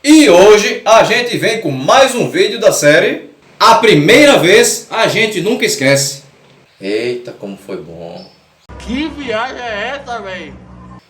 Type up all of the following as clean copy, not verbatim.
E hoje a gente vem com mais um vídeo da série A Primeira Vez a Gente Nunca Esquece. Eita, como foi bom! Que viagem é essa, velho?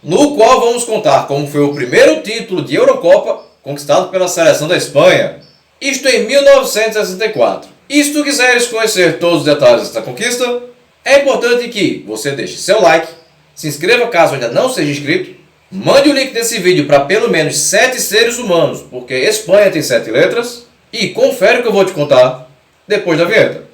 No qual vamos contar como foi o primeiro título de Eurocopa conquistado pela seleção da Espanha. Isto em 1964. E se tu quiseres conhecer todos os detalhes desta conquista, é importante que você deixe seu like, se inscreva caso ainda não seja inscrito, mande o link desse vídeo para pelo menos 7 seres humanos, porque Espanha tem 7 letras, e confere o que eu vou te contar depois da vinheta.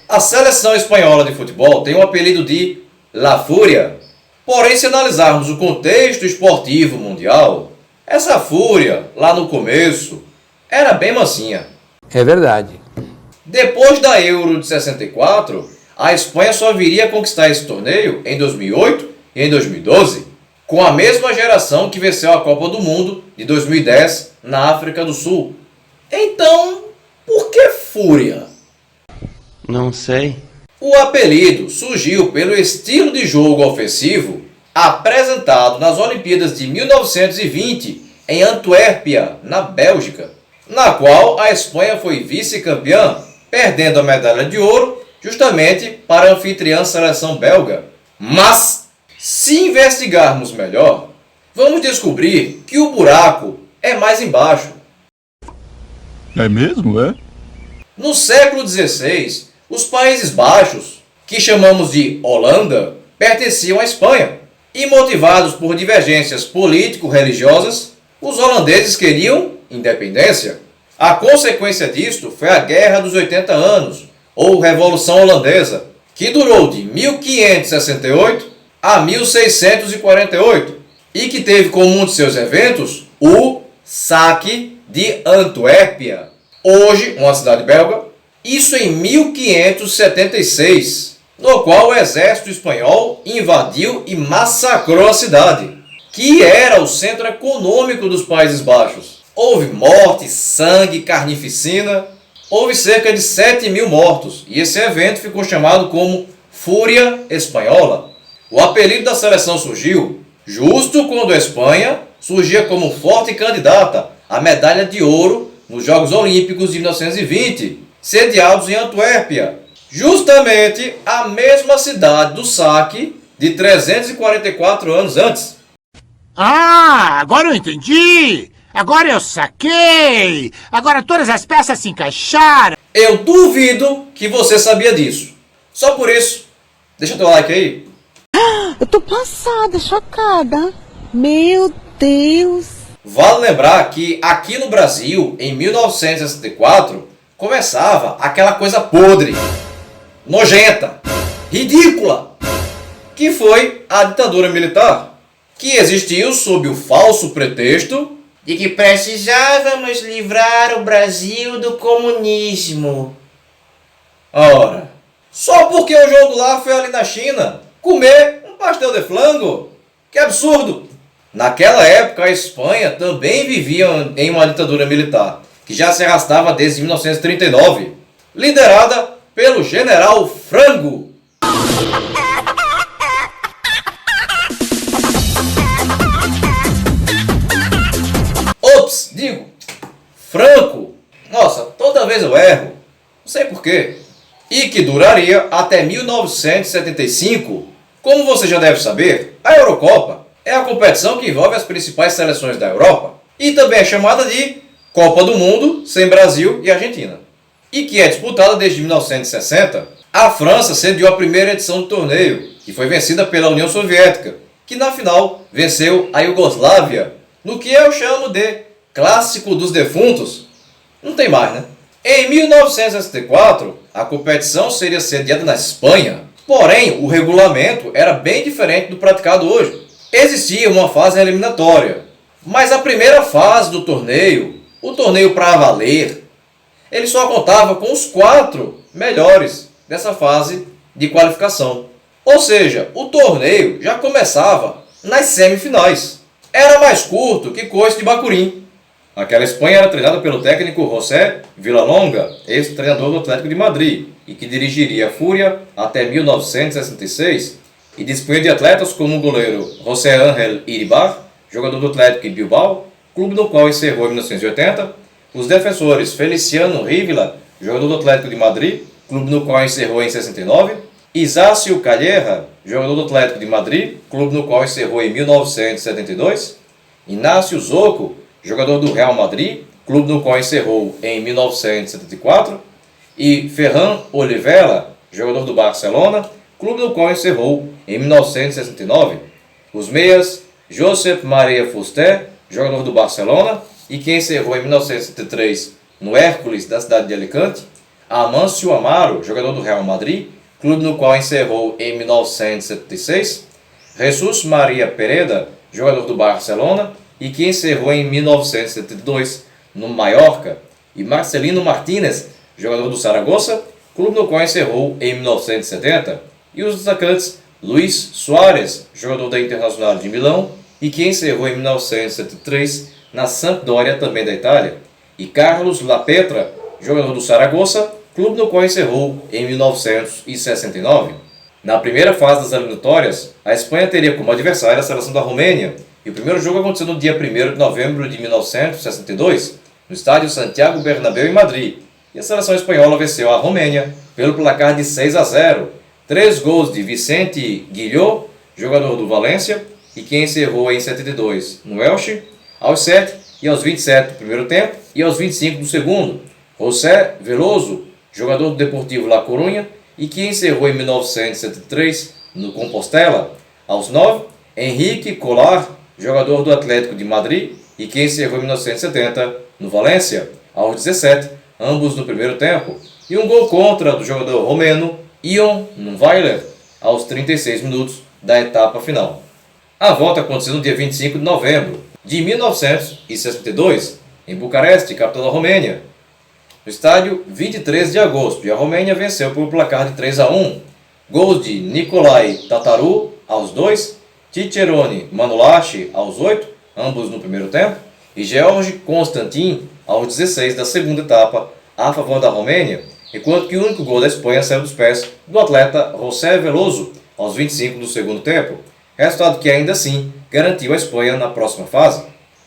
A seleção espanhola de futebol tem o apelido de La Fúria. Porém, se analisarmos o contexto esportivo mundial, essa fúria, lá no começo, era bem mansinha. É verdade. Depois da Euro de 64, a Espanha só viria a conquistar esse torneio em 2008 e em 2012, com a mesma geração que venceu a Copa do Mundo de 2010 na África do Sul. Então, por que fúria? Não sei. O apelido surgiu pelo estilo de jogo ofensivo apresentado nas Olimpíadas de 1920 em Antuérpia, na Bélgica, na qual a Espanha foi vice-campeã, perdendo a medalha de ouro justamente para a anfitriã seleção belga. Mas, se investigarmos melhor, vamos descobrir que o buraco é mais embaixo. É mesmo, é? No século XVI, os Países Baixos, que chamamos de Holanda, pertenciam à Espanha. E motivados por divergências político-religiosas, os holandeses queriam independência. A consequência disto foi a Guerra dos 80 Anos, ou Revolução Holandesa, que durou de 1568 a 1648 e que teve como um de seus eventos o Saque de Antuérpia, hoje uma cidade belga, isso em 1576, no qual o exército espanhol invadiu e massacrou a cidade, que era o centro econômico dos Países Baixos. Houve morte, sangue, carnificina, houve cerca de 7.000 mortos, e esse evento ficou chamado como Fúria Espanhola. O apelido da seleção surgiu justo quando a Espanha surgia como forte candidata à medalha de ouro nos Jogos Olímpicos de 1920, sediados em Antuérpia, justamente a mesma cidade do saque de 344 anos antes. Ah, agora eu entendi! Agora eu saquei! Agora todas as peças se encaixaram! Eu duvido que você sabia disso. Só por isso, deixa teu like aí. Eu tô passada, chocada. Meu Deus. Vale lembrar que aqui no Brasil, em 1964, começava aquela coisa podre, nojenta, ridícula, que foi a ditadura militar, que existiu sob o falso pretexto de que precisávamos livrar o Brasil do comunismo. Ora, só porque o jogo lá foi ali na China comer um pastel de flango? Que absurdo! Naquela época, a Espanha também vivia em uma ditadura militar, que já se arrastava desde 1939, liderada pelo General Franco. Ops, digo, Franco. Nossa, toda vez eu erro, não sei porquê. E que duraria até 1975. Como você já deve saber, a Eurocopa é a competição que envolve as principais seleções da Europa e também é chamada de Copa do Mundo sem Brasil e Argentina, e que é disputada desde 1960. A França sediou a primeira edição do torneio, que foi vencida pela União Soviética, que na final venceu a Iugoslávia, no que eu chamo de Clássico dos Defuntos. Não tem mais, né? Em 1964, a competição seria sediada na Espanha, porém o regulamento era bem diferente do praticado hoje. Existia uma fase eliminatória, mas a primeira fase do torneio, o torneio para valer, ele só contava com os 4 melhores dessa fase de qualificação. Ou seja, o torneio já começava nas semifinais. Era mais curto que coice de bacurim. Aquela Espanha era treinada pelo técnico José Villalonga, ex-treinador do Atlético de Madrid, e que dirigiria a Fúria até 1966, e dispunha de atletas como o goleiro José Ángel Iribar, jogador do Atlético de Bilbao, clube no qual encerrou em 1980, os defensores Feliciano Rivera, jogador do Atlético de Madrid, clube no qual encerrou em 69, Isácio Calleja, jogador do Atlético de Madrid, clube no qual encerrou em 1972, Inácio Zoco, jogador do Real Madrid, clube no qual encerrou em 1974, e Ferran Oliveira, jogador do Barcelona, clube no qual encerrou em 1969. Os meias, Josep Maria Fuster, jogador do Barcelona, e que encerrou em 1973 no Hércules da cidade de Alicante, Amâncio Amaro, jogador do Real Madrid, clube no qual encerrou em 1976, Jesus Maria Pereda, jogador do Barcelona, e que encerrou em 1972 no Mallorca, e Marcelino Martínez, jogador do Saragossa, clube no qual encerrou em 1970, e os atacantes Luis Suárez, jogador da Internacional de Milão, e que encerrou em 1973 na Sampdoria, também da Itália, e Carlos Lapetra, jogador do Saragossa, clube no qual encerrou em 1969. Na primeira fase das eliminatórias, a Espanha teria como adversária a seleção da Romênia, e o primeiro jogo aconteceu no dia 1º de novembro de 1962, no estádio Santiago Bernabéu em Madrid, e a seleção espanhola venceu a Romênia pelo placar de 6-0, 3 gols de Vicente Guillot, jogador do Valência, e que encerrou em 72 no Elche, aos 7 e aos 27 do primeiro tempo e aos 25 do segundo, José Veloso, jogador do Deportivo La Coruña, e que encerrou em 1973 no Compostela, aos 9, Henrique Colar, jogador do Atlético de Madrid, e que encerrou em 1970 no Valência, aos 17, ambos no primeiro tempo, e um gol contra do jogador romeno Ion Weiler, aos 36 minutos da etapa final. A volta aconteceu no dia 25 de novembro de 1962, em Bucareste, capital da Romênia, no estádio 23 de agosto, e a Romênia venceu por um placar de 3-1, gols de Nicolae Tataru aos 2, Cicerone Manolache aos 8, ambos no primeiro tempo, e George Constantin aos 16 da segunda etapa a favor da Romênia, enquanto que o único gol da Espanha saiu dos pés do atleta José Veloso aos 25 do segundo tempo, resultado que ainda assim garantiu a Espanha na próxima fase.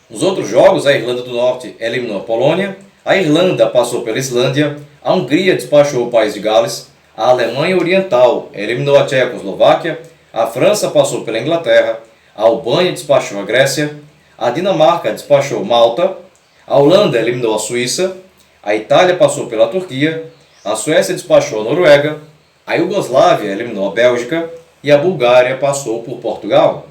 Nos outros jogos, a Irlanda do Norte eliminou a Polônia, a Irlanda passou pela Islândia, a Hungria despachou o país de Gales, a Alemanha Oriental eliminou a Tchecoslováquia, a França passou pela Inglaterra, a Albânia despachou a Grécia, a Dinamarca despachou Malta, a Holanda eliminou a Suíça, a Itália passou pela Turquia, a Suécia despachou a Noruega, a Iugoslávia eliminou a Bélgica e a Bulgária passou por Portugal.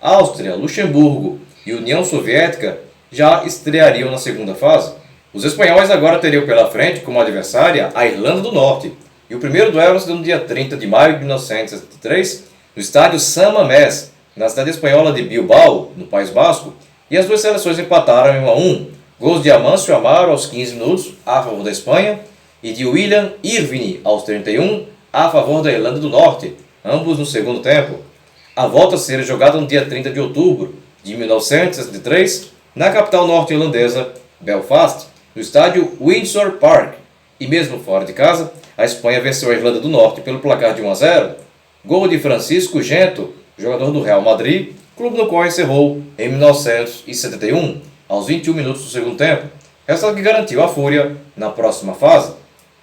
Áustria, Luxemburgo e União Soviética já estreariam na segunda fase. Os espanhóis agora teriam pela frente como adversária a Irlanda do Norte, e o primeiro duelo se deu no dia 30 de maio de 1973, no estádio San Mamés, na cidade espanhola de Bilbao, no País Basco, e as duas seleções empataram em 1-1, gols de Amâncio Amaro aos 15 minutos a favor da Espanha e de William Irvine aos 31 a favor da Irlanda do Norte, ambos no segundo tempo. A volta seria jogada no dia 30 de outubro de 1963, na capital norte-irlandesa, Belfast, no estádio Windsor Park, e mesmo fora de casa, a Espanha venceu a Irlanda do Norte pelo placar de 1-0, gol de Francisco Gento, jogador do Real Madrid, clube no qual encerrou em 1971, aos 21 minutos do segundo tempo, resultado que garantiu a Fúria na próxima fase.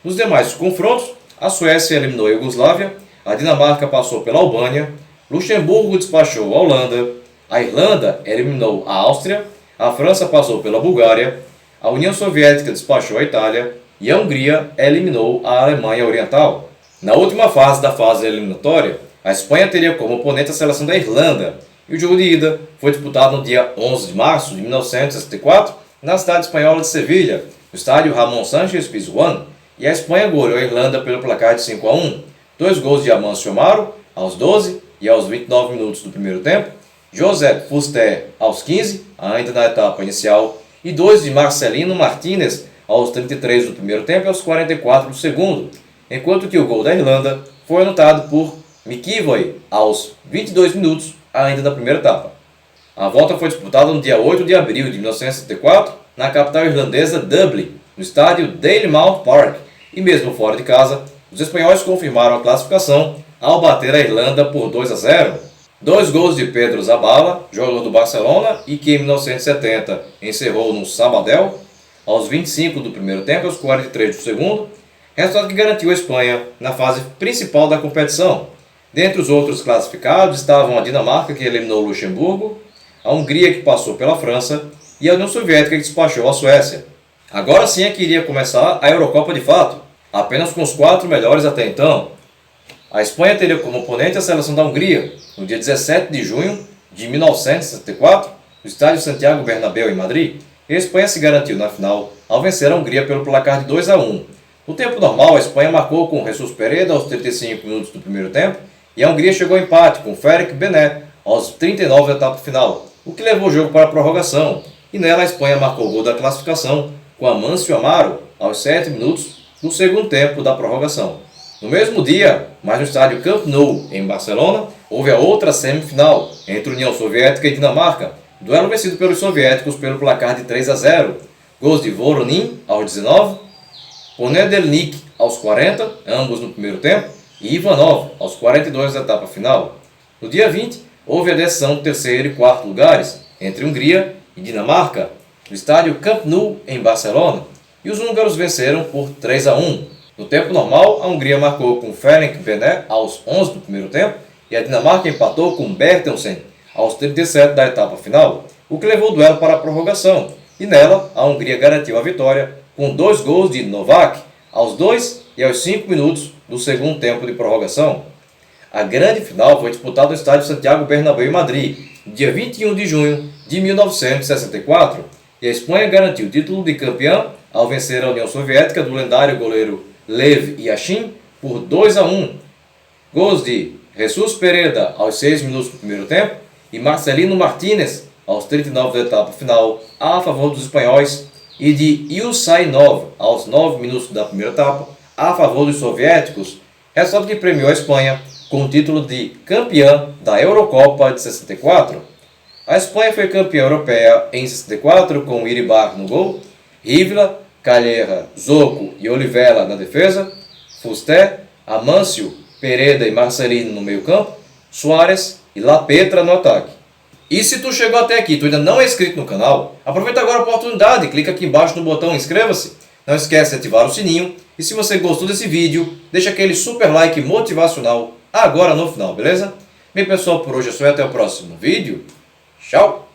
Nos demais confrontos, a Suécia eliminou a Iugoslávia, a Dinamarca passou pela Albânia, Luxemburgo despachou a Holanda, a Irlanda eliminou a Áustria, a França passou pela Bulgária, a União Soviética despachou a Itália e a Hungria eliminou a Alemanha Oriental. Na última fase da fase eliminatória, a Espanha teria como oponente a seleção da Irlanda, e o jogo de ida foi disputado no dia 11 de março de 1964, na cidade espanhola de Sevilha, no estádio Ramon Sánchez Pizjuán, e a Espanha goleou a Irlanda pelo placar de 5-1, 2 gols de Amâncio Amaro aos 12 e aos 29 minutos do primeiro tempo, Josep Fuster aos 15, ainda na etapa inicial, e 2 de Marcelino Martínez aos 33 do primeiro tempo e aos 44 do segundo, enquanto que o gol da Irlanda foi anotado por McEvoy aos 22 minutos, ainda da primeira etapa. A volta foi disputada no dia 8 de abril de 1964, na capital irlandesa Dublin, no estádio Dalymount Park, e mesmo fora de casa, os espanhóis confirmaram a classificação ao bater a Irlanda por 2-0. 2 gols de Pedro Zabala, jogador do Barcelona e que em 1970 encerrou no Sabadell, aos 25 do primeiro tempo e aos 43 do segundo, resultado que garantiu a Espanha na fase principal da competição. Dentre os outros classificados estavam a Dinamarca, que eliminou o Luxemburgo, a Hungria, que passou pela França, e a União Soviética, que despachou a Suécia. Agora sim é que iria começar a Eurocopa de fato, apenas com os 4 melhores até então. A Espanha teria como oponente a seleção da Hungria, no dia 17 de junho de 1964, no estádio Santiago Bernabéu, em Madrid, e a Espanha se garantiu na final ao vencer a Hungria pelo placar de 2-1. No tempo normal, a Espanha marcou com Jesus Pereda aos 35 minutos do primeiro tempo, e a Hungria chegou ao empate com Ferenc Bené aos 39 da etapa final, o que levou o jogo para a prorrogação, e nela a Espanha marcou o gol da classificação com Amancio Amaro aos 7 minutos do segundo tempo da prorrogação. No mesmo dia, mas no estádio Camp Nou, em Barcelona, houve a outra semifinal entre União Soviética e Dinamarca, duelo vencido pelos soviéticos pelo placar de 3-0, gols de Voronin aos 19, Ponedeljnik aos 40, ambos no primeiro tempo, e Ivanov aos 42 da etapa final. No dia 20, houve a decisão do terceiro e quarto lugares entre Hungria e Dinamarca, no estádio Camp Nou, em Barcelona, e os húngaros venceram por 3-1. No tempo normal, a Hungria marcou com Ferenc Bené aos 11 do primeiro tempo e a Dinamarca empatou com Bertelsen aos 37 da etapa final, o que levou o duelo para a prorrogação, e nela a Hungria garantiu a vitória com 2 gols de Novak aos 2 e aos 5 minutos do segundo tempo de prorrogação. A grande final foi disputada no estádio Santiago Bernabéu, em Madrid, no dia 21 de junho de 1964, e a Espanha garantiu o título de campeã ao vencer a União Soviética do lendário goleiro Lev Yashin por 2-1. Gols de Jesus Pereda aos 6 minutos do primeiro tempo e Marcelino Martínez aos 39 da etapa final a favor dos espanhóis e de Yusainov aos 9 minutos da primeira etapa a favor dos soviéticos, resultado que premiou a Espanha com o título de campeã da Eurocopa de 64. A Espanha foi campeã europeia em 64 com Iribar no gol, Rivla, Calleja, Zoco e Olivella na defesa, Fuster, Amancio, Pereda e Marcelino no meio campo, Suárez e La Petra no ataque. E se tu chegou até aqui e tu ainda não é inscrito no canal, aproveita agora a oportunidade, clica aqui embaixo no botão inscreva-se, não esquece de ativar o sininho, e se você gostou desse vídeo, deixa aquele super like motivacional agora no final, beleza? Bem pessoal, por hoje é só e até o próximo vídeo. Tchau!